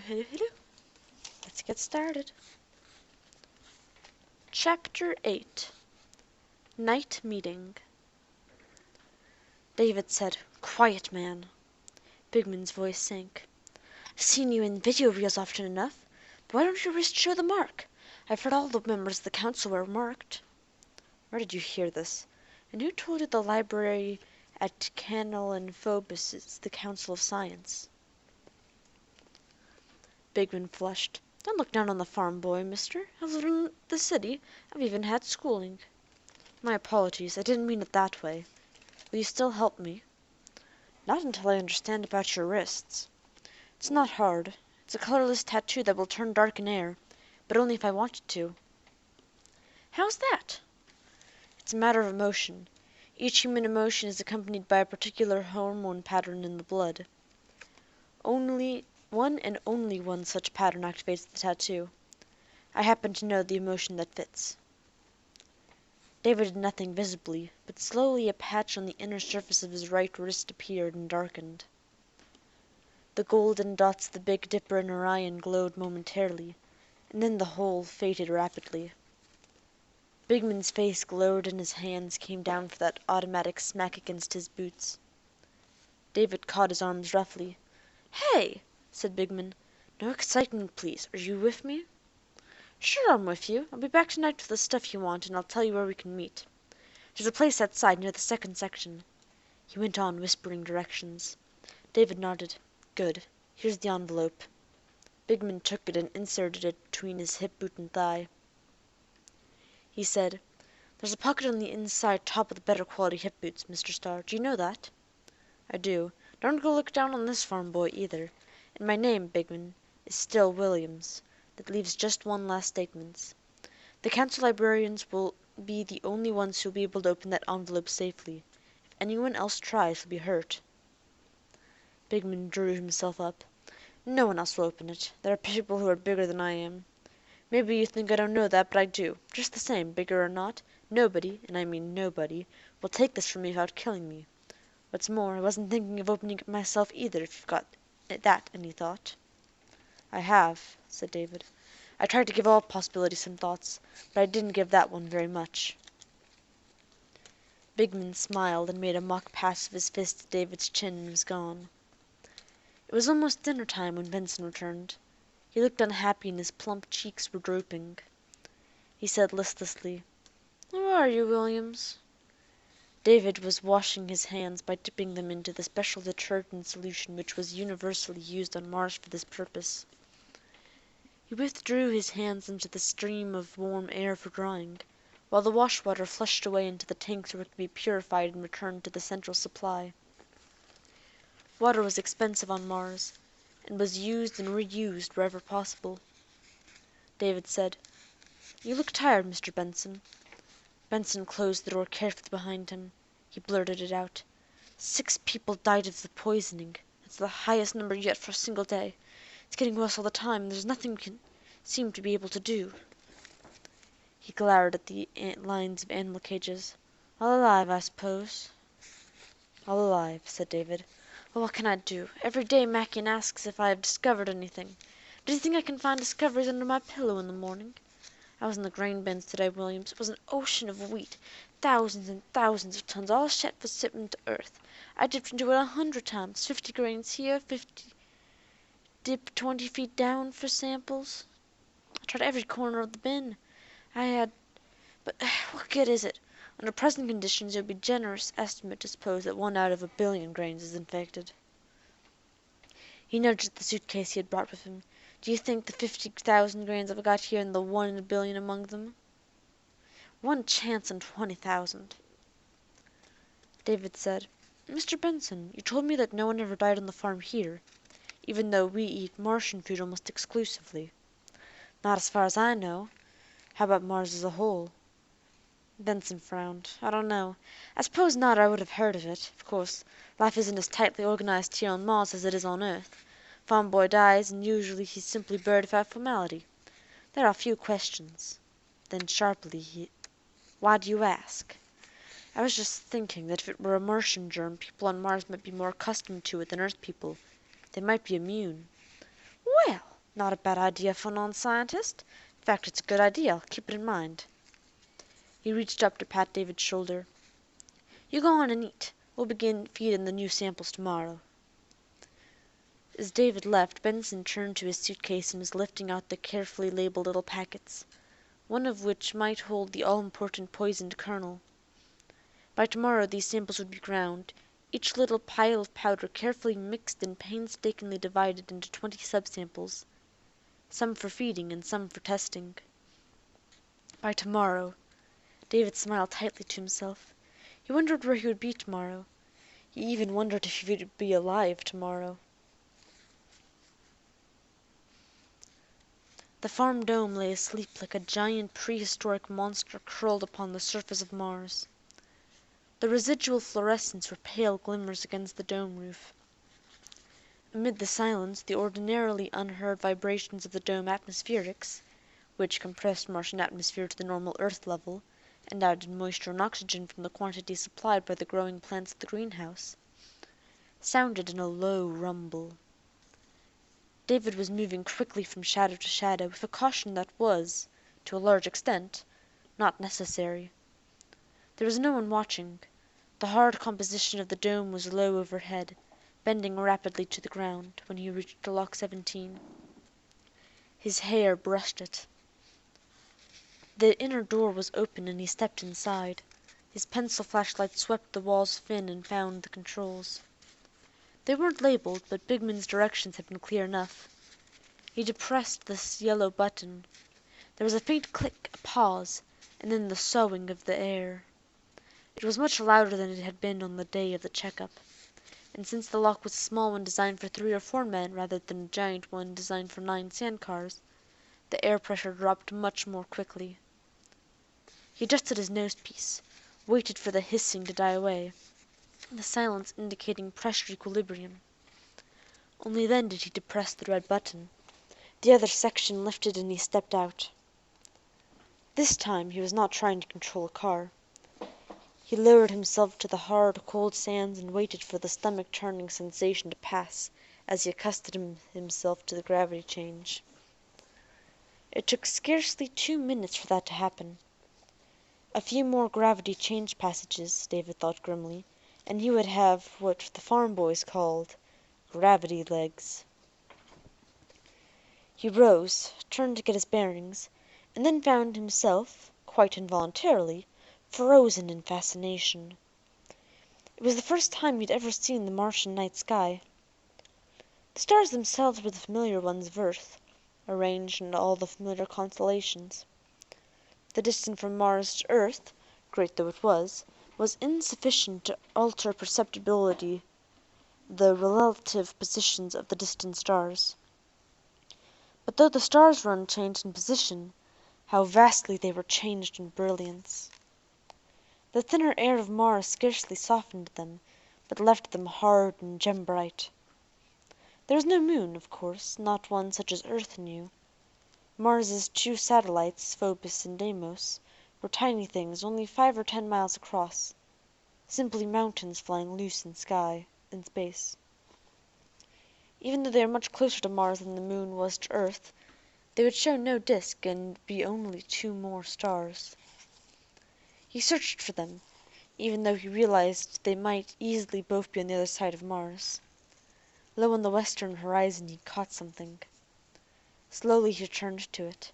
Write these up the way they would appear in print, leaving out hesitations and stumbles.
hello. Let's get started. Chapter 8 Night Meeting. David said, "Quiet, man." Bigman's voice sank. "I've seen you in video reels often enough, but why don't your wrist show the mark? I've heard all the members of the council were marked." "Where did you hear this? And who told you the library at Canal and Phobos is the Council of Science?" Bigman flushed. "Don't look down on the farm boy, mister. I've lived in the city. I've even had schooling." "My apologies. I didn't mean it that way. Will you still help me?" "Not until I understand about your wrists." "It's not hard. It's a colorless tattoo that will turn dark in air, but only if I want it to." "How's that?" "It's a matter of emotion. Each human emotion is accompanied by a particular hormone pattern in the blood. Only one such pattern activates the tattoo. I happen to know the emotion that fits." David did nothing visibly, but slowly a patch on the inner surface of his right wrist appeared and darkened. The golden dots of the Big Dipper and Orion glowed momentarily, and then the whole faded rapidly. Bigman's face glowed and his hands came down for that automatic smack against his boots. David caught his arms roughly. "Hey!" said Bigman. "No excitement, please. Are you with me?" "Sure I'm with you. I'll be back tonight with the stuff you want, and I'll tell you where we can meet. There's a place outside near the second section." He went on, whispering directions. David nodded. "Good. Here's the envelope." Bigman took it and inserted it between his hip boot and thigh. He said, "There's a pocket on the inside top of the better quality hip boots, Mr. Starr. Do you know that?" "I do. Don't go look down on this farm boy, either. And my name, Bigman, is still Williams. That leaves just one last statement. The council librarians will be the only ones who will be able to open that envelope safely. If anyone else tries, he'll be hurt." Bigman drew himself up. "No one else will open it. There are people who are bigger than I am. Maybe you think I don't know that, but I do. Just the same, bigger or not, nobody, and I mean nobody, will take this from me without killing me. What's more, I wasn't thinking of opening it myself either, if you've got that any thought." "I have," said David. "I tried to give all possibilities some thoughts, but I didn't give that one very much." Bigman smiled and made a mock pass of his fist at David's chin and was gone. It was almost dinner time when Benson returned. He looked unhappy and his plump cheeks were drooping. He said listlessly, "How are you, Williams?" David was washing his hands by dipping them into the special detergent solution which was universally used on Mars for this purpose. He withdrew his hands into the stream of warm air for drying, while the wash water flushed away into the tanks where it could be purified and returned to the central supply. Water was expensive on Mars, and was used and reused wherever possible. David said, "You look tired, Mr. Benson." Benson closed the door carefully behind him. He blurted it out. "6 people died of the poisoning. That's the highest number yet for a single day. It's getting worse all the time, and there's nothing we can seem to be able to do." He glowered at the lines of animal cages. "All alive, I suppose?" "All alive," said David. "Well, what can I do? Every day Mackian asks if I have discovered anything. Do you think I can find discoveries under my pillow in the morning? I was in the grain bins today, Williams. It was an ocean of wheat, thousands and thousands of tons, all set for shipment to Earth. I dipped into it 100 times, 50 grains here, 50 dip 20 feet down for samples. I tried every corner of the bin. But what good is it? Under present conditions, it would be a generous estimate to suppose that 1 out of 1,000,000,000 grains is infected." He nudged at the suitcase he had brought with him. "Do you think the 50,000 grains I've got here and the 1 in 1,000,000,000 among them?" "One chance in 20,000." David said, "Mr. Benson, you told me that no one ever died on the farm here, even though we eat Martian food almost exclusively." "Not as far as I know. How about Mars as a whole?" Benson frowned. "I don't know. I suppose not, or I would have heard of it. Of course, life isn't as tightly organized here on Mars as it is on Earth. Farm boy dies, and usually he's simply buried without formality. There are few questions." Then sharply, "Why do you ask?" "I was just thinking that if it were a Martian germ, people on Mars might be more accustomed to it than Earth people. They might be immune." "Well!" Not a bad idea for a non-scientist. In fact, it's a good idea. I'll keep it in mind. He reached up to pat David's shoulder. You go on and eat. We'll begin feeding the new samples tomorrow. As David left, Benson turned to his suitcase and was lifting out the carefully labeled little packets, one of which might hold the all-important poisoned kernel. By tomorrow these samples would be ground, each little pile of powder carefully mixed and painstakingly divided into 20 subsamples, some for feeding and some for testing. By tomorrow. David smiled tightly to himself. He wondered where he would be tomorrow. He even wondered if he would be alive tomorrow. The farm dome lay asleep like a giant prehistoric monster curled upon the surface of Mars. The residual fluorescents were pale glimmers against the dome roof. Amid the silence, the ordinarily unheard vibrations of the dome atmospherics, which compressed Martian atmosphere to the normal Earth level, and added moisture and oxygen from the quantity supplied by the growing plants of the greenhouse, sounded in a low rumble. David was moving quickly from shadow to shadow with a caution that was, to a large extent, not necessary. There was no one watching. The hard composition of the dome was low overhead, bending rapidly to the ground, when he reached Lock 17. His hair brushed it. The inner door was open and he stepped inside. His pencil flashlight swept the walls thin and found the controls. They weren't labeled, but Bigman's directions had been clear enough. He depressed this yellow button. There was a faint click, a pause, and then the soughing of the air. It was much louder than it had been on the day of the checkup, and since the lock was a small one designed for 3 or 4 men rather than a giant one designed for 9 sandcars, the air pressure dropped much more quickly. He adjusted his nosepiece, waited for the hissing to die away, the silence indicating pressure equilibrium. Only then did he depress the red button. The other section lifted and he stepped out. This time he was not trying to control a car. He lowered himself to the hard, cold sands and waited for the stomach-churning sensation to pass as he accustomed himself to the gravity change. It took scarcely 2 minutes for that to happen. A few more gravity change passages, David thought grimly, and he would have what the farm boys called gravity legs. He rose, turned to get his bearings, and then found himself, quite involuntarily, frozen in fascination. It was the first time he had ever seen the Martian night sky. The stars themselves were the familiar ones of Earth, arranged in all the familiar constellations. The distance from Mars to Earth, great though it was insufficient to alter perceptibly the relative positions of the distant stars. But though the stars were unchanged in position, how vastly they were changed in brilliance! The thinner air of Mars scarcely softened them, but left them hard and gem-bright. There was no moon, of course, not one such as Earth knew. Mars's 2 satellites, Phobos and Deimos, were tiny things only 5 or 10 miles across, simply mountains flying loose in space. Even though they were much closer to Mars than the moon was to Earth, they would show no disk and be only 2 more stars. He searched for them, even though he realized they might easily both be on the other side of Mars. Low on the western horizon he caught something. Slowly he turned to it.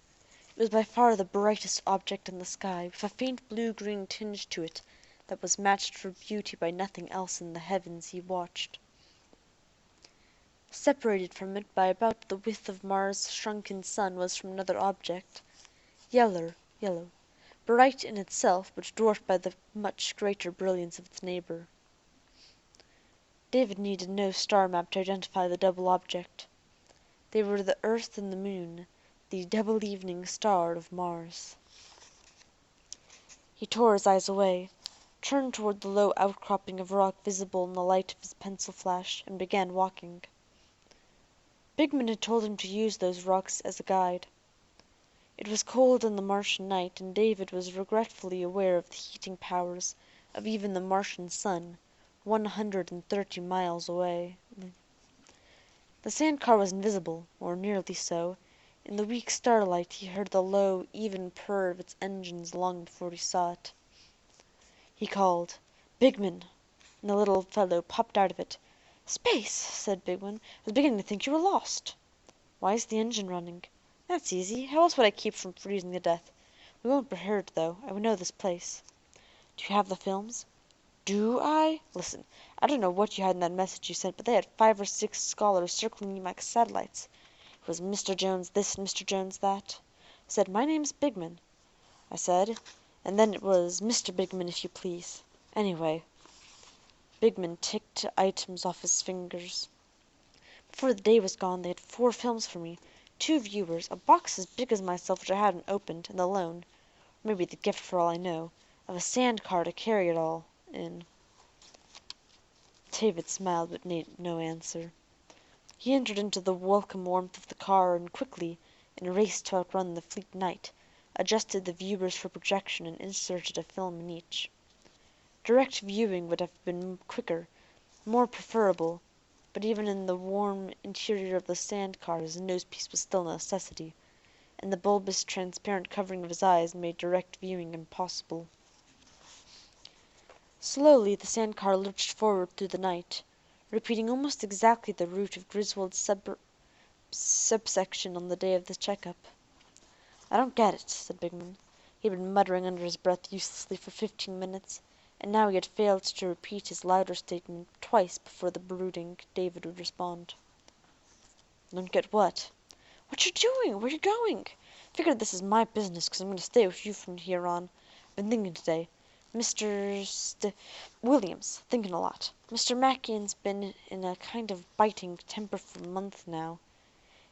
It was by far the brightest object in the sky, with a faint blue-green tinge to it that was matched for beauty by nothing else in the heavens he watched. Separated from it by about the width of Mars' shrunken sun was from another object, yellow, bright in itself but dwarfed by the much greater brilliance of its neighbor. David needed no star map to identify the double object. They were the Earth and the Moon, the double evening star of Mars. He tore his eyes away, turned toward the low outcropping of rock visible in the light of his pencil flash, and began walking. Bigman had told him to use those rocks as a guide. It was cold in the Martian night, and David was regretfully aware of the heating powers of even the Martian sun, 130 miles away. The sand car was invisible, or nearly so. In the weak starlight he heard the low, even purr of its engines long before he saw it. He called, "Bigman!" and the little fellow popped out of it. "Space!" said Bigman. "I was beginning to think you were lost." "Why is the engine running?" "That's easy. How else would I keep from freezing to death? We won't be hurt, though. I know this place." "Do you have the films?" "Do I? Listen. I don't know what you had in that message you sent, but they had 5 or 6 scholars circling you like satellites. It was Mr. Jones this and Mr. Jones that. I said, 'My name's Bigman,' I said, and then it was 'Mr. Bigman, if you please.' Anyway," Bigman ticked items off his fingers, "before the day was gone they had 4 films for me, 2 viewers, a box as big as myself which I hadn't opened, and the loan, or maybe the gift for all I know, of a sand car to carry it all in." David smiled but made no answer. He entered into the welcome warmth of the car and quickly, in a race to outrun the fleet night, adjusted the viewers for projection and inserted a film in each. Direct viewing would have been quicker, more preferable, but even in the warm interior of the sand car his nosepiece was still a necessity, and the bulbous transparent covering of his eyes made direct viewing impossible. Slowly the sand car lurched forward through the night, repeating almost exactly the route of Griswold's subsection on the day of the check-up. "I don't get it," said Bigman. He had been muttering under his breath uselessly for 15 minutes, and now he had failed to repeat his louder statement twice before the brooding David would respond. "Don't get what?" "What you're doing, where you're going. Figured this is my business, 'cause I'm going to stay with you from here on. I've been thinking today. Mr. Williams, thinking a lot. Mr. Mackion's been in a kind of biting temper for a month now.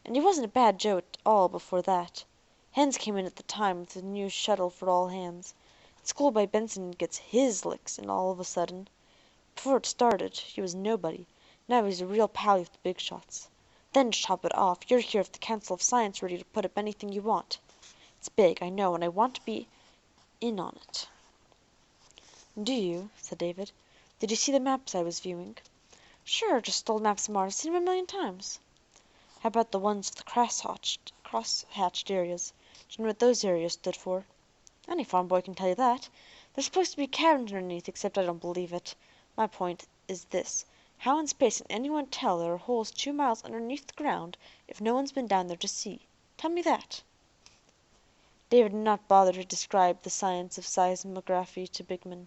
And he wasn't a bad Joe at all before that. Hens came in at the time with the new shuttle for all hands. Schoolboy Benson gets his licks, and all of a sudden, before it started, he was nobody. Now he's a real pally with the big shots. Then to top it off, you're here at the Council of Science ready to put up anything you want. It's big, I know, and I want to be in on it." "Do you?" said David. "Did you see the maps I was viewing?" "Sure, just old maps of Mars. Seen 'em a million times." "How about the ones with the cross-hatched areas? Do you know what those areas stood for?" "Any farm boy can tell you that. There's supposed to be caverns underneath, except I don't believe it. My point is this. How in space can anyone tell there are holes 2 miles underneath the ground if no one's been down there to see? Tell me that." David did not bother to describe the science of seismography to Bigman.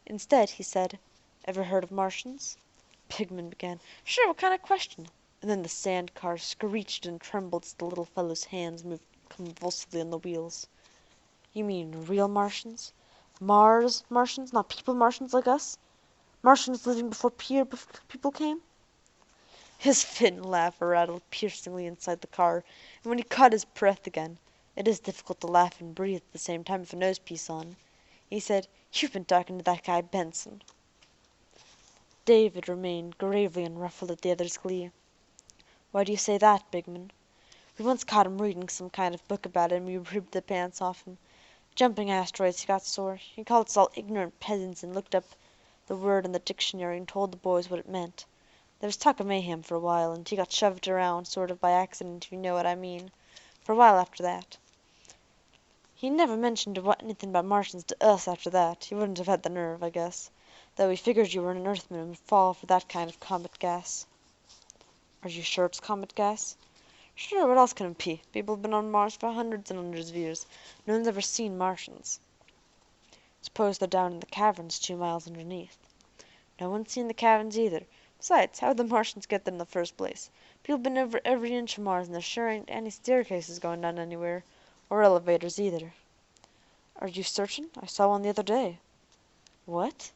Instead, he said, "Ever heard of Martians?" Bigman began. "Sure, what kind of question?" And then the sand car screeched and trembled as the little fellow's hands moved convulsively on the wheels. "You mean real Martians? Mars Martians, not people Martians like us? Martians living before people came?" His thin laugh rattled piercingly inside the car, and when he caught his breath again—it is difficult to laugh and breathe at the same time with a nosepiece on—he said, "You've been talking to that guy Benson." David remained gravely unruffled at the other's glee. "Why do you say that, Bigman?" "We once caught him reading some kind of book about it, and we ripped the pants off him. Jumping asteroids, he got sore. He called us all ignorant peasants and looked up the word in the dictionary and told the boys what it meant. There was talk of mayhem for a while, and he got shoved around sort of by accident, if you know what I mean, for a while after that. He never mentioned anything about Martians to us after that. He wouldn't have had the nerve, I guess, though he figured you were an Earthman and would fall for that kind of comet gas." "Are you sure it's comet gas?" "Sure, what else can it be? People have been on Mars for hundreds and hundreds of years. No one's ever seen Martians." "Suppose they're down in the caverns 2 miles underneath." "No one's seen the caverns either. Besides, how would the Martians get there in the first place? People have been over every inch of Mars, and there sure ain't any staircases going down anywhere, or elevators either." "Are you certain? I saw one the other day." "What?"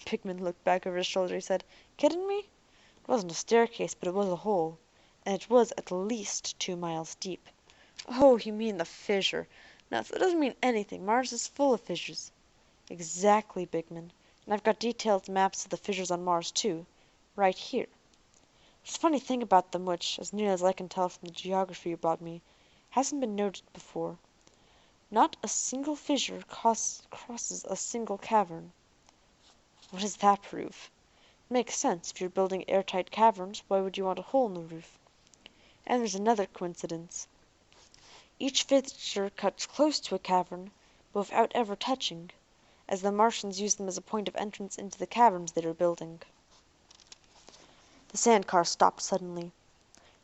Pickman looked back over his shoulder. He said, "Kidding me? It wasn't a staircase, but it was a hole, and it was at least 2 miles deep." "Oh, you mean the fissure. No, that doesn't mean anything. Mars is full of fissures." "Exactly, Bigman. And I've got detailed maps of the fissures on Mars, too. Right here. There's a funny thing about them which, as near as I can tell from the geography you brought me, hasn't been noted before. Not a single fissure crosses a single cavern." "What does that prove?" Makes sense. If you're building airtight caverns, why would you want a hole in the roof? And there's another coincidence. Each fissure cuts close to a cavern, but without ever touching, as the Martians used them as a point of entrance into the caverns they were building. The sandcar stopped suddenly.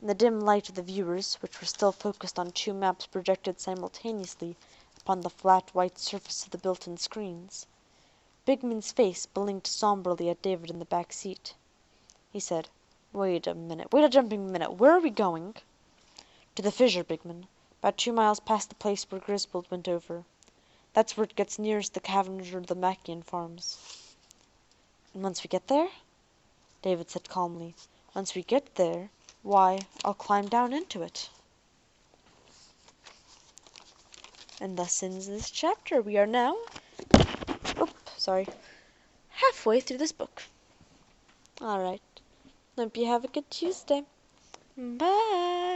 In the dim light of the viewers, which were still focused on two maps projected simultaneously upon the flat white surface of the built-in screens, Bigman's face blinked somberly at David in the back seat. He said, Wait a jumping minute. Where are we going? To the fissure, Bigman. About 2 miles past the place where Griswold went over. That's where it gets nearest the caverns or the Machian farms. And once we get there? David said calmly. Once we get there, why, I'll climb down into it. And thus ends this chapter. We are now, halfway through this book. Alright. Hope you have a good Tuesday. Bye.